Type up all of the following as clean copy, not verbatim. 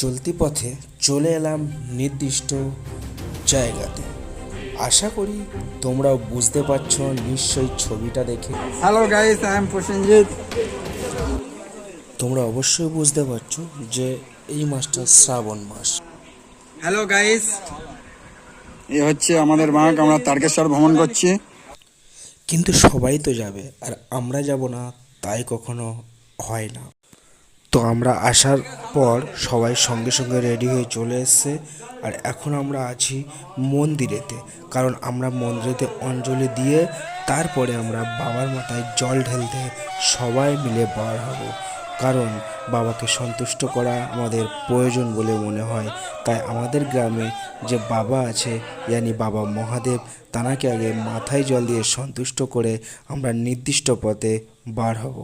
চলতি পথে চলে এলাম নির্দিষ্ট জায়গাতে। আশা করি তোমরাও বুঝতে পারছো নিশ্চয়ই ছবিটা দেখে। Hello guys, I am Prosenjit. তোমরা অবশ্যই বুঝতে পারছো যে এই মাসটা শ্রাবণ মাস। হ্যালো গাইস, এই হচ্ছে আমাদের মাঠ। আমরা তারকেশ্বর ভ্রমণ করছি। কিন্তু সবাই তো যাবে আর আমরা যাব না, তাই কখনো হয় না। তো আমরা আসার পর সবাই সঙ্গে সঙ্গে রেডি হয়ে চলে এসছে। আর এখন আমরা আছি মন্দিরেতে, কারণ আমরা মন্দিরেতে অঞ্জলি দিয়ে তারপরে আমরা বাবার মাথায় জল ঢেলতে সবাই মিলে বার হব। কারণ বাবাকে সন্তুষ্ট করা আমাদের প্রয়োজন বলে মনে হয়। তাই আমাদের গ্রামে যে বাবা আছে, ইয়ানি বাবা মহাদেব, তানাকে আগে মাথায় জল দিয়ে সন্তুষ্ট করে আমরা নির্দিষ্ট পথে বার হব।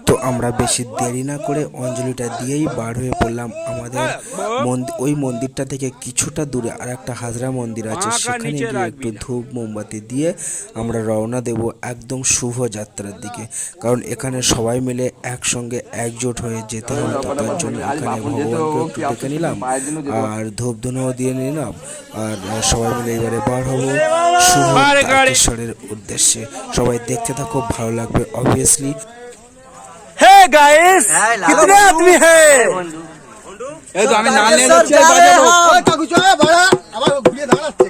তো আমরা বেশি দেরি না করে অঞ্জলিটা দিয়েই বার হয়ে পড়লাম। আমাদের ওই মন্দিরটা থেকে কিছুটা দূরে আর একটা হাজরা মন্দির আছে, সেখানে গিয়ে একটু ধূপ মোমবাতি দিয়ে আমরা রওনা দেব একদম শুভ যাত্রার দিকে। কারণ এখানে সবাই মিলে একসঙ্গে একজোট হয়ে যেতে হবে। তার জন্য এখানে ভগবানকে একটু ডেকে নিলাম আর ধূপ ধুনাও দিয়ে নিলাম। আর সবাই মিলে এবারে বার হব শুভ তারকেশ্বরের উদ্দেশ্যে। সবাই দেখতে থাকো, ভালো লাগবে অবভিয়াসলি। हे गाइस, कितने आदमी है? এই তো আমি নাম নিয়ে যাচ্ছি, বাজাবো। ওই কাকু চলে বড়া, আবার ঘুরিয়ে দাঁড়াচ্ছে।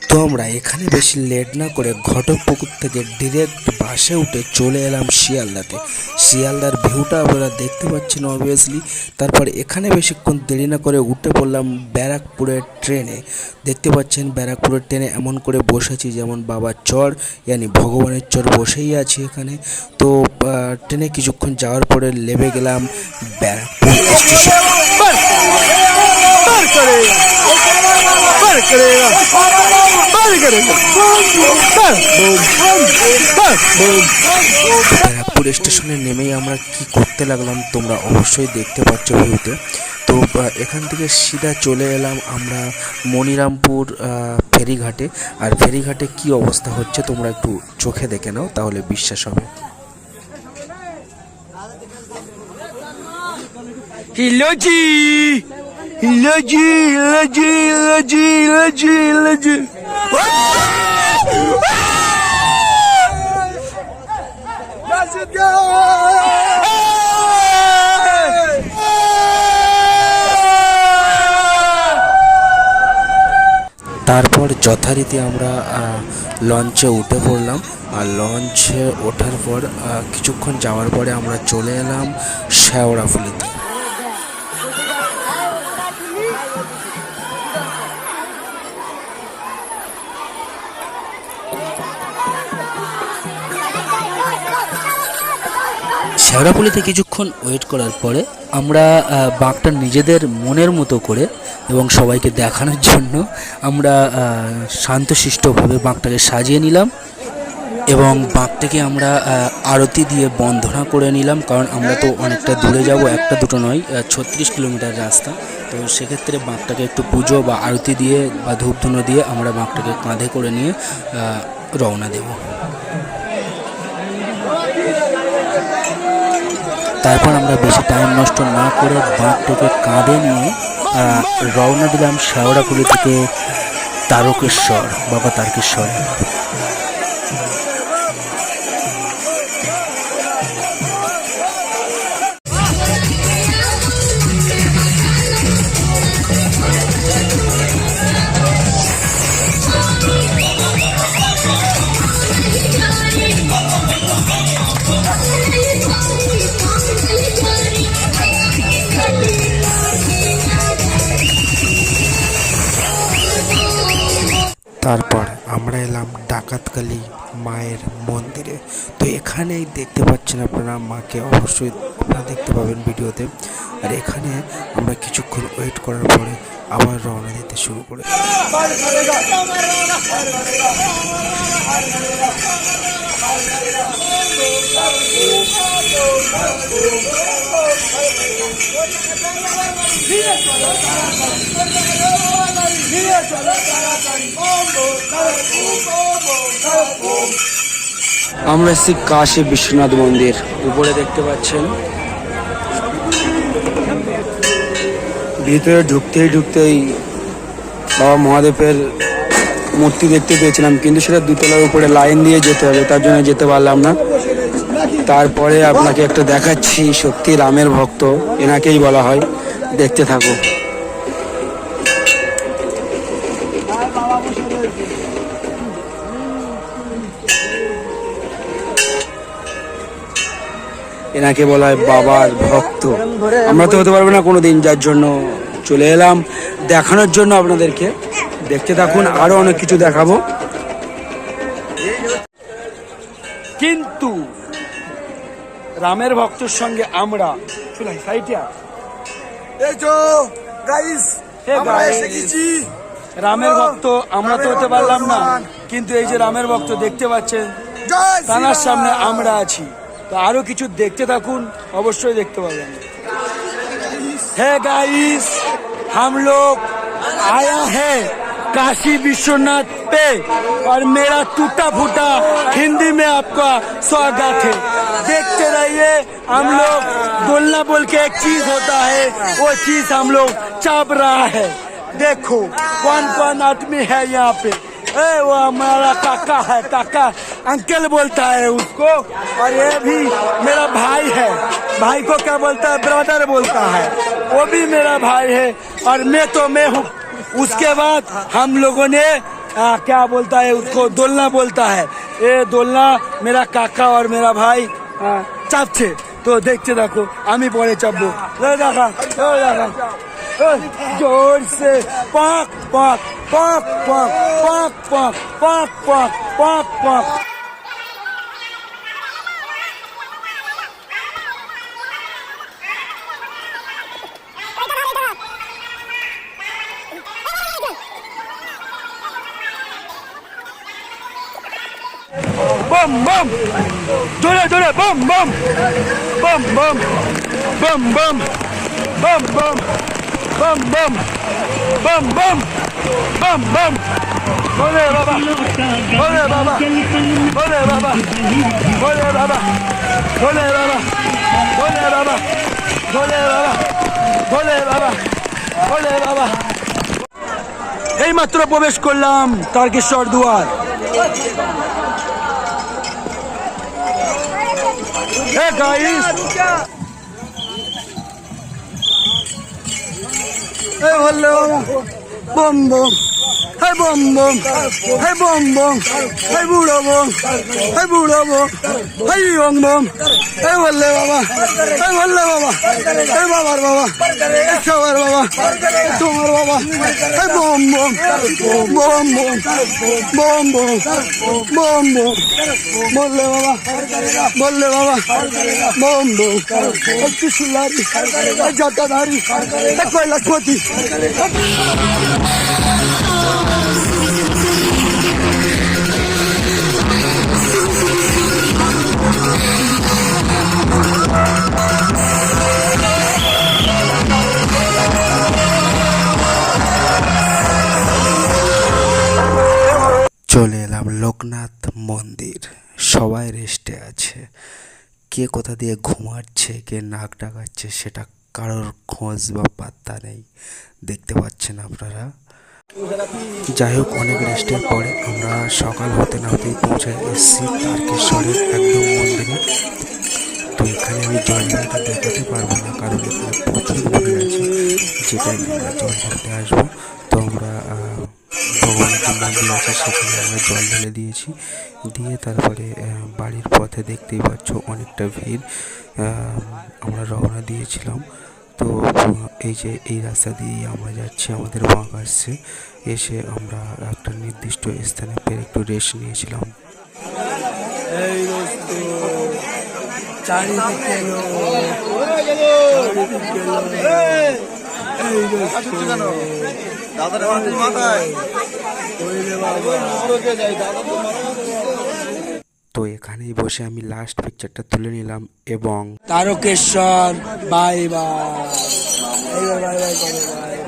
তো আমরা এখানে বেশি লেট না করে ঘটকপুকুর থেকে ডিরেক্ট বাসে উঠে চলে এলাম শিয়ালদাতে। শিয়ালদার ভিউটা আপনারা দেখতে পাচ্ছেন অবভিয়াসলি। তারপর এখানে বেশিক্ষণ দেরি না করে উঠে পড়লাম ব্যারাকপুরের ট্রেনে। দেখতে পাচ্ছেন ব্যারাকপুরের ট্রেনে এমন করে বসেছি যেমন বাবার চর, ইয়ানি ভগবানের চর বসেই আছি এখানে। তো ট্রেনে কিছুক্ষণ যাওয়ার পরে নেমে গেলাম ব্যারাকপুর স্টেশন। ব্যারাকপুর স্টেশনে নেমেই আমরা কি করতে লাগলাম তোমরা অবশ্যই দেখতে পাচ্ছ ভিউতে। তো এখান থেকে সিধা চলে এলাম আমরা মনিরামপুর ফেরিঘাটে। আর ফেরিঘাটে কি অবস্থা হচ্ছে তোমরা একটু চোখে দেখে নাও, তাহলে বিশ্বাস হবে। হিলোজি হিলোজি হিলোজি হিলোজি হিলোজি হিলোজি। তারপর যথারীতি আমরা লঞ্চে উঠে পড়লাম। আর লঞ্চে ওঠার পর কিছুক্ষণ যাওয়ার পরে আমরা চলে এলাম শেওড়াফুলিতে। শেওড়াফুলিতে কিছুক্ষণ ওয়েট করার পরে আমরা বাঘটা নিজেদের মনের মতো করে এবং সবাইকে দেখানোর জন্য আমরা শান্তশিষ্টভাবে বাঘটাকে সাজিয়ে নিলাম এবং বাঘটাকে আমরা আরতি দিয়ে বন্দনা করে নিলাম। কারণ আমরা তো অনেকটা দূরে যাব, একটা দুটো নয়, 36 কিলোমিটার রাস্তা। তো সেক্ষেত্রে বাঘটাকে একটু পুজো বা আরতি দিয়ে বা ধূপধুনো দিয়ে আমরা বাঘটাকে কাঁধে করে নিয়ে রওনা দেব। তারপর আমরা বেশি টাইম নষ্ট না করে বাঘটাকে কাঁধে নিয়ে রওনা দিলাম শেওড়াফুলি থেকে তারকেশ্বর, বাবা তারকেশ্বর। তারপর আমরা এলাম ডাকাতকালী মায়ের মন্দিরে। তো এখানেই দেখতে পাচ্ছেন আপনারা মাকে, অবশ্যই আপনারা দেখতে পাবেন ভিডিওতে। আর এখানে আমরা কিছুক্ষণ ওয়েট করার পরে আবার রওনা দিতে শুরু করে। চলো তাড়াতাড়ি, চলো তাড়াতাড়ি, আমরা এসেছি কাশী বিশ্বনাথ মন্দির। উপরে দেখতে পাচ্ছেন, ভিতরে ঢুকতেই বাবা মহাদেবের মূর্তি দেখতে পেয়েছিলাম, কিন্তু সেটা দুতলার উপরে লাইন দিয়ে যেতে হবে, তার জন্য যেতে পারলাম না। তারপরে আপনাকে একটা দেখাচ্ছি, সত্যি রামের ভক্ত এনাকেই বলা হয়, দেখতে থাকো। এনাকে বলা হয় বাবার ভক্ত। আমরা তো হতে পারবো না কোনোদিন, যার জন্য চলে এলাম দেখানোর জন্য আপনাদেরকে। দেখতে থাকুন, আরো অনেক কিছু দেখাবো। কিন্তু রামের ভক্তর সঙ্গে আমরা রামের ভক্ত আমরা তো হতে পারলাম না, কিন্তু এই যে রামের ভক্ত দেখতে পাচ্ছেন, তার সামনে আমরা আছি। তো আরো কিছু দেখতে থাকুন, অবশ্যই দেখতে পাবেন। है गाइस, हम लोग आया है काशी विश्वनाथ पे और मेरा टूटा फूटा हिंदी में आपका स्वागत है। देखते रहिए। हम लोग बोलना बोल के एक चीज होता है, वो चीज हम लोग चाप रहा है। देखो कौन कौन आदमी है यहाँ पे। वो हमारा काका है, काका अंकल बोलता है उसको, और ये भी मेरा भाई है। भाई को क्या बोलता है, ब्रदर बोलता है। वो भी मेरा भाई है और मैं हूँ। उसके बाद हम लोगों ने क्या बोलता है उसको, दोलना बोलता है। ये दोलना मेरा काका और मेरा भाई चापছে। तो देखते देखो, आमी परे चापबो। देखा जोर से पाक पाक पाक पाक पाक पाक पाक पाक पाक पाक। बम बम जोरे जोरे बम बम बम बम बम बम बम बम बम बम बम बम बम बम। बोले बाबा, बोले बाबा, बोले बाबा, बोले बाबा, बोले बाबा, बोले बाबा, बोले बाबा, बोले बाबा, बोले बाबा। এই মাত্র প্রবেশ করলাম তারকেশ্বর দুয়ার। Hey guys! Hey hello! Bom bom! Hey bom bom! Hey bom bom! Hey buda bom! Hey buda bom! Hey young bom! Hey hello baba! Hey hello baba! Hey babar baba! Hey shower baba! Hey tomar baba! Hey bom bom! Bom bom! Bom bom! Bom bom! बोले बाबा, बोले बाबा, बम बम। त्रिशूलधारी, जटाधारी, कैलाशपति। চলে এলাম লোকনাথ মন্দির। সবাই রেস্টে আছে, কে কোথা দিয়ে ঘুমাচ্ছে, কে নাক ডাকাচ্ছে, সেটা কারোর খোঁজ বা পাত্তা নেই। দেখতে পাচ্ছেন আপনারা। যাই হোক, অনেক রেস্টের পরে আমরা সকাল হতে না হতেই পৌঁছে এসেছি তারকেশ্বরের একদম মন্দিরে। তো এখানে আমি জল ঢালতে দেখাতে পারবো না, কারণ এখানে প্রচুর ভিড় আছে। যেটাই আমরা জল ঢালতে আসবো, তো আমরা ভগবানের যে মন্দির আছে সেখানে আমরা জল ঢেলে দিয়েছি। দিয়ে তারপরে বাড়ির পথে দেখতেই পাচ্ছ অনেকটা ভিড়। আমরা রওনা দিয়েছিলাম। তো এই যে এই রাস্তা দিয়েই আমরা যাচ্ছি, আমাদের বাঁক আসছে। এসে আমরা একটা নির্দিষ্ট স্থানে পেয়ে একটু রেস্ট নিয়েছিলাম। তো এখানেই বসে আমি লাস্ট পিকচারটা তুলে নিলাম এবং Tarakeswar bye bye bye bye.